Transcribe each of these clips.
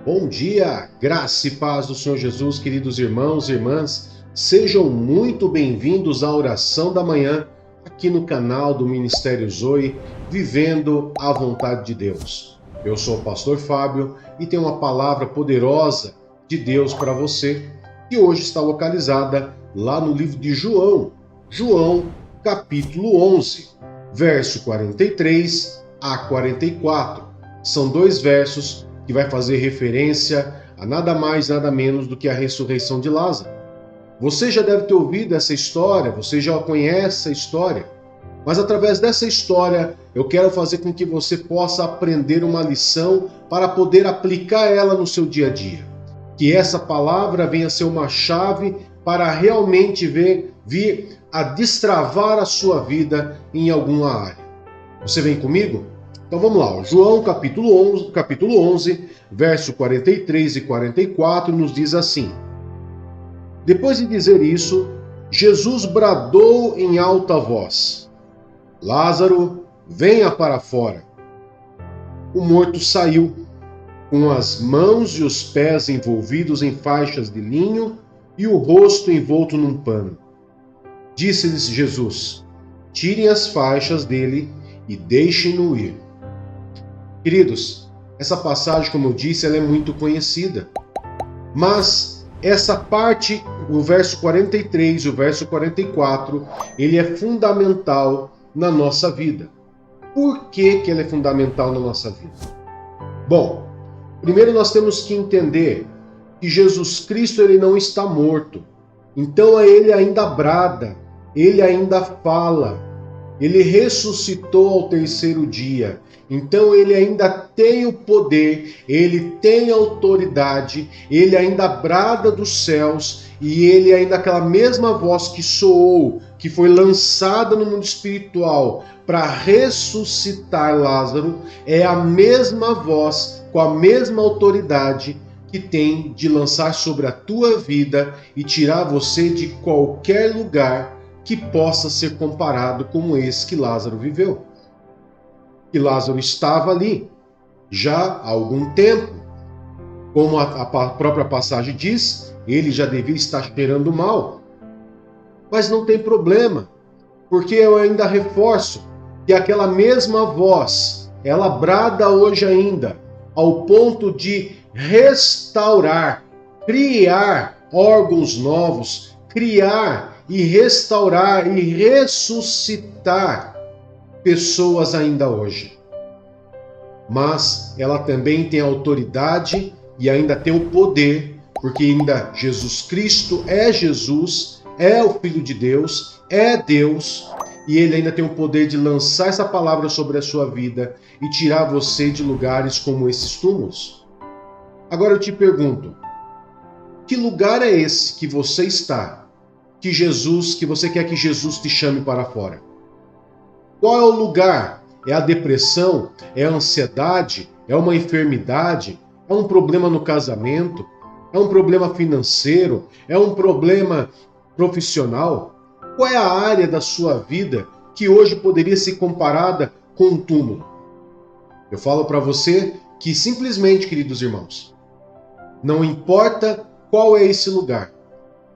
Bom dia, graça e paz do Senhor Jesus, queridos irmãos e irmãs. Sejam muito bem-vindos à oração da manhã, aqui no canal do Ministério Zoe, Vivendo a Vontade de Deus. Eu sou o pastor Fábio e tenho uma palavra poderosa de Deus para você, que hoje está localizada lá no livro de João, capítulo 11, verso 43 a 44. São dois versos que vai fazer referência a nada mais, nada menos do que a ressurreição de Lázaro. Você já deve ter ouvido essa história, você já conhece essa história, mas através dessa história eu quero fazer com que você possa aprender uma lição para poder aplicar ela no seu dia a dia. Que essa palavra venha ser uma chave para realmente vir a destravar a sua vida em alguma área. Você vem comigo? Então vamos lá, João capítulo 11, verso 43 e 44 nos diz assim: Depois de dizer isso, Jesus bradou em alta voz: Lázaro, venha para fora. O morto saiu, com as mãos e os pés envolvidos em faixas de linho e o rosto envolto num pano. Disse-lhes Jesus: Tirem as faixas dele e deixem-no ir. Queridos, essa passagem, como eu disse, ela é muito conhecida. Mas essa parte, o verso 43 e o verso 44, ele é fundamental na nossa vida. Por que ele é fundamental na nossa vida? Bom, primeiro nós temos que entender que Jesus Cristo ele não está morto. Então ele ainda brada, ele ainda fala, ele ressuscitou ao terceiro dia. Então ele ainda tem o poder, ele tem a autoridade, ele ainda brada dos céus e ele ainda aquela mesma voz que soou, que foi lançada no mundo espiritual para ressuscitar Lázaro, é a mesma voz, com a mesma autoridade que tem de lançar sobre a tua vida e tirar você de qualquer lugar que possa ser comparado com esse que Lázaro viveu. Que Lázaro estava ali já há algum tempo. Como a própria passagem diz, ele já devia estar cheirando mal. Mas não tem problema, porque eu ainda reforço que aquela mesma voz, ela brada hoje ainda, ao ponto de restaurar, criar órgãos novos, criar e restaurar e ressuscitar pessoas ainda hoje. Mas ela também tem autoridade e ainda tem o poder, porque ainda Jesus Cristo é Jesus, é o Filho de Deus, é Deus, e ele ainda tem o poder de lançar essa palavra sobre a sua vida e tirar você de lugares como esses túmulos. Agora eu te pergunto, que lugar é esse que você está, que você quer que Jesus te chame para fora? Qual é o lugar? É a depressão? É a ansiedade? É uma enfermidade? É um problema no casamento? É um problema financeiro? É um problema profissional? Qual é a área da sua vida que hoje poderia ser comparada com um túmulo? Eu falo para você que simplesmente, queridos irmãos, não importa qual é esse lugar,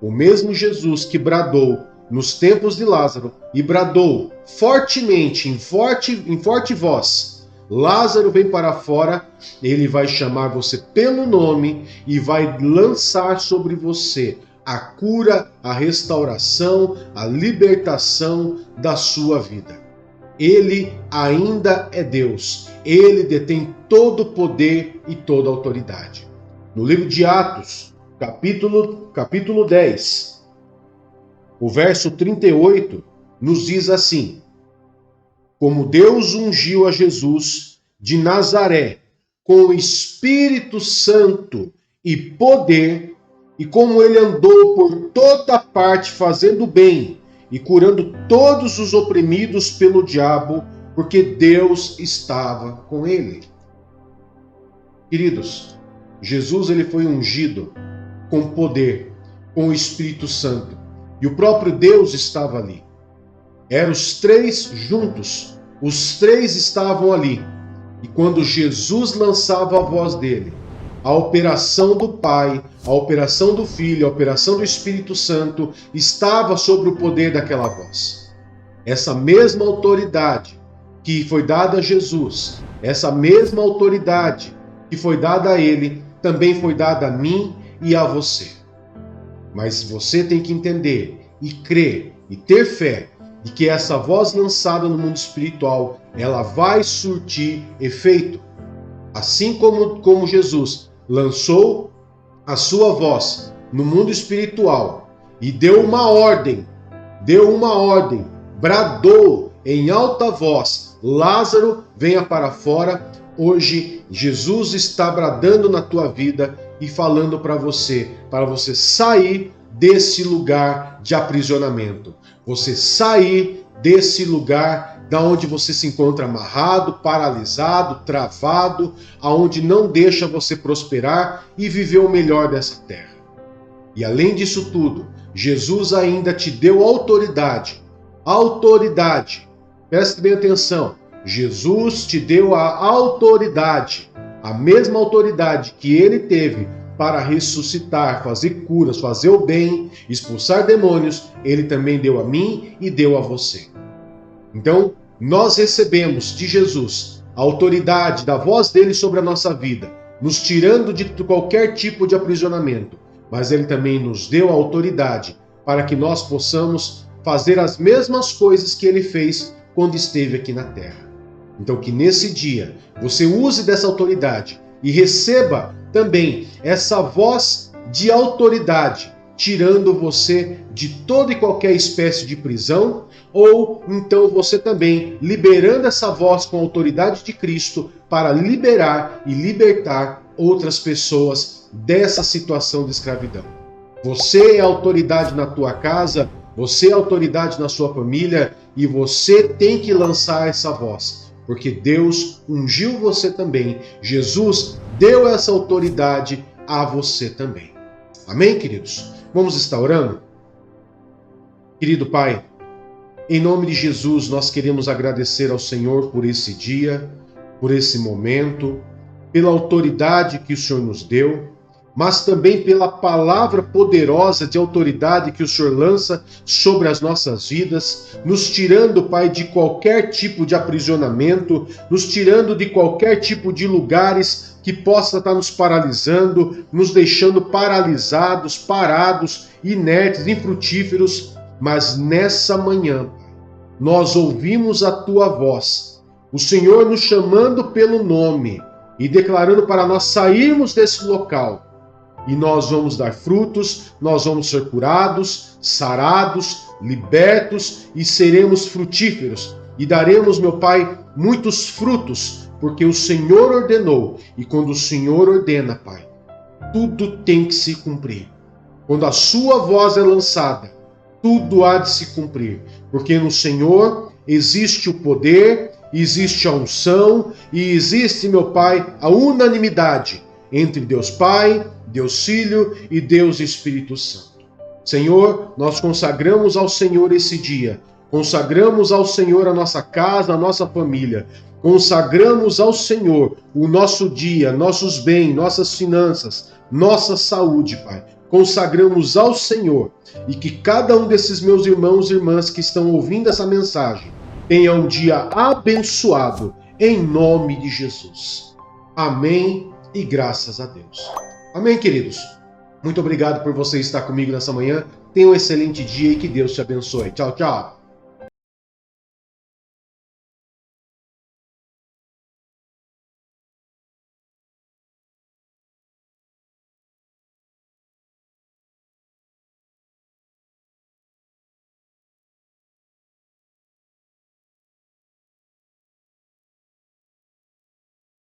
o mesmo Jesus que bradou nos tempos de Lázaro, e bradou fortemente, em forte voz, Lázaro vem para fora, ele vai chamar você pelo nome e vai lançar sobre você a cura, a restauração, a libertação da sua vida. Ele ainda é Deus, ele detém todo o poder e toda a autoridade. No livro de Atos, capítulo 10, o verso 38 nos diz assim: Como Deus ungiu a Jesus de Nazaré com o Espírito Santo e poder, e como ele andou por toda parte fazendo bem e curando todos os oprimidos pelo diabo, porque Deus estava com ele. Queridos, Jesus ele foi ungido com poder, com o Espírito Santo. E o próprio Deus estava ali. Eram os três juntos. Os três estavam ali. E quando Jesus lançava a voz dele, a operação do Pai, a operação do Filho, a operação do Espírito Santo estava sobre o poder daquela voz. Essa mesma autoridade que foi dada a Jesus, essa mesma autoridade que foi dada a ele, também foi dada a mim e a você. Mas você tem que entender e crer e ter fé de que essa voz lançada no mundo espiritual, ela vai surtir efeito. Assim como Jesus lançou a sua voz no mundo espiritual e deu uma ordem, bradou em alta voz, Lázaro, venha para fora. Hoje, Jesus está bradando na tua vida e falando para você sair desse lugar de aprisionamento. Você sair desse lugar da onde você se encontra amarrado, paralisado, travado, aonde não deixa você prosperar e viver o melhor dessa terra. E além disso tudo, Jesus ainda te deu autoridade. Autoridade. Preste bem atenção. Jesus te deu a autoridade, a mesma autoridade que ele teve para ressuscitar, fazer curas, fazer o bem, expulsar demônios, ele também deu a mim e deu a você. Então, nós recebemos de Jesus a autoridade da voz dele sobre a nossa vida, nos tirando de qualquer tipo de aprisionamento, mas ele também nos deu a autoridade para que nós possamos fazer as mesmas coisas que ele fez quando esteve aqui na terra. Então, que nesse dia você use dessa autoridade e receba também essa voz de autoridade, tirando você de toda e qualquer espécie de prisão, ou então você também liberando essa voz com a autoridade de Cristo para liberar e libertar outras pessoas dessa situação de escravidão. Você é autoridade na tua casa, você é autoridade na sua família e você tem que lançar essa voz. Porque Deus ungiu você também. Jesus deu essa autoridade a você também. Amém, queridos? Vamos estar orando? Querido Pai, em nome de Jesus, nós queremos agradecer ao Senhor por esse dia, por esse momento, pela autoridade que o Senhor nos deu, mas também pela palavra poderosa de autoridade que o Senhor lança sobre as nossas vidas, nos tirando, Pai, de qualquer tipo de aprisionamento, nos tirando de qualquer tipo de lugares que possa estar nos paralisando, nos deixando paralisados, parados, inertes, infrutíferos. Mas nessa manhã, nós ouvimos a Tua voz, o Senhor nos chamando pelo nome e declarando para nós sairmos desse local. E nós vamos dar frutos, nós vamos ser curados, sarados, libertos e seremos frutíferos. E daremos, meu Pai, muitos frutos, porque o Senhor ordenou. E quando o Senhor ordena, Pai, tudo tem que se cumprir. Quando a sua voz é lançada, tudo há de se cumprir. Porque no Senhor existe o poder, existe a unção e existe, meu Pai, a unanimidade entre Deus Pai, Deus Filho e Deus Espírito Santo. Senhor, nós consagramos ao Senhor esse dia, consagramos ao Senhor a nossa casa, a nossa família, consagramos ao Senhor o nosso dia, nossos bens, nossas finanças, nossa saúde, Pai. Consagramos ao Senhor e que cada um desses meus irmãos e irmãs que estão ouvindo essa mensagem tenha um dia abençoado em nome de Jesus. Amém e graças a Deus. Amém, queridos? Muito obrigado por você estar comigo nessa manhã. Tenha um excelente dia e que Deus te abençoe. Tchau, tchau.